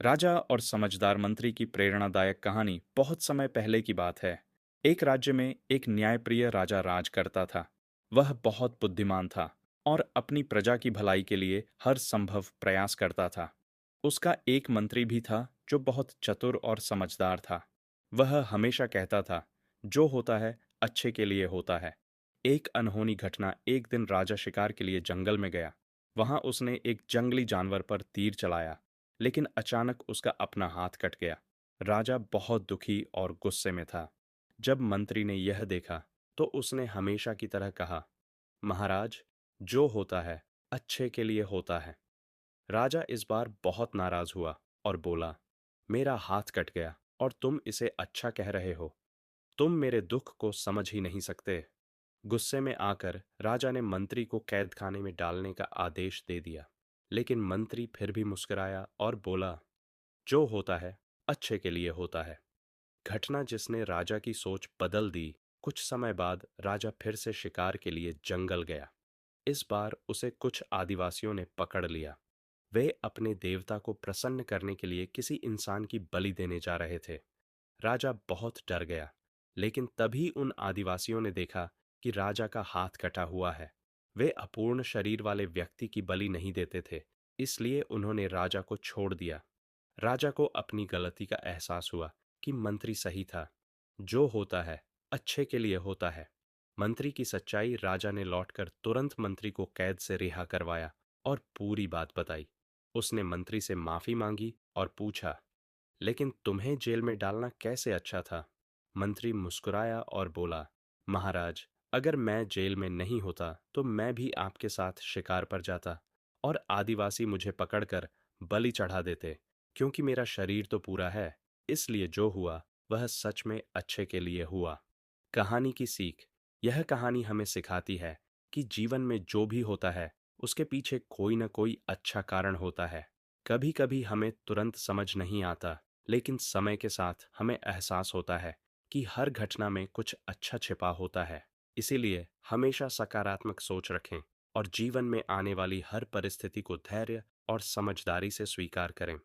राजा और समझदार मंत्री की प्रेरणादायक कहानी बहुत समय पहले की बात है। एक राज्य में एक न्यायप्रिय राजा राज करता था। वह बहुत बुद्धिमान था और अपनी प्रजा की भलाई के लिए हर संभव प्रयास करता था। उसका एक मंत्री भी था जो बहुत चतुर और समझदार था। वह हमेशा कहता था, जो होता है अच्छे के लिए होता है। एक अनहोनी घटना, एक दिन राजा शिकार के लिए जंगल में गया। वहां उसने एक जंगली जानवर पर तीर चलाया, लेकिन अचानक उसका अपना हाथ कट गया। राजा बहुत दुखी और गुस्से में था। जब मंत्री ने यह देखा, तो उसने हमेशा की तरह कहा, महाराज, जो होता है अच्छे के लिए होता है। राजा इस बार बहुत नाराज हुआ और बोला, मेरा हाथ कट गया और तुम इसे अच्छा कह रहे हो। तुम मेरे दुख को समझ ही नहीं सकते। गुस्से में आकर राजा ने मंत्री को कैद खाने में डालने का आदेश दे दिया। लेकिन मंत्री फिर भी मुस्कुराया और बोला, जो होता है अच्छे के लिए होता है। घटना जिसने राजा की सोच बदल दी। कुछ समय बाद राजा फिर से शिकार के लिए जंगल गया। इस बार उसे कुछ आदिवासियों ने पकड़ लिया। वे अपने देवता को प्रसन्न करने के लिए किसी इंसान की बलि देने जा रहे थे। राजा बहुत डर गया, लेकिन तभी उन आदिवासियों ने देखा कि राजा का हाथ कटा हुआ है। वे अपूर्ण शरीर वाले व्यक्ति की बलि नहीं देते थे, इसलिए उन्होंने राजा को छोड़ दिया। राजा को अपनी गलती का एहसास हुआ कि मंत्री सही था। जो होता है अच्छे के लिए होता है। मंत्री की सच्चाई राजा ने लौटकर तुरंत मंत्री को कैद से रिहा करवाया और पूरी बात बताई। उसने मंत्री से माफी मांगी और पूछा, लेकिन तुम्हें जेल में डालना कैसे अच्छा था? मंत्री मुस्कुराया और बोला, महाराज, अगर मैं जेल में नहीं होता तो मैं भी आपके साथ शिकार पर जाता और आदिवासी मुझे पकड़कर बलि चढ़ा देते। क्योंकि मेरा शरीर तो पूरा है, इसलिए जो हुआ वह सच में अच्छे के लिए हुआ। कहानी की सीख। यह कहानी हमें सिखाती है कि जीवन में जो भी होता है उसके पीछे कोई न कोई अच्छा कारण होता है। कभी कभी हमें तुरंत समझ नहीं आता, लेकिन समय के साथ हमें एहसास होता है कि हर घटना में कुछ अच्छा छिपा होता है। इसीलिए हमेशा सकारात्मक सोच रखें और जीवन में आने वाली हर परिस्थिति को धैर्य और समझदारी से स्वीकार करें।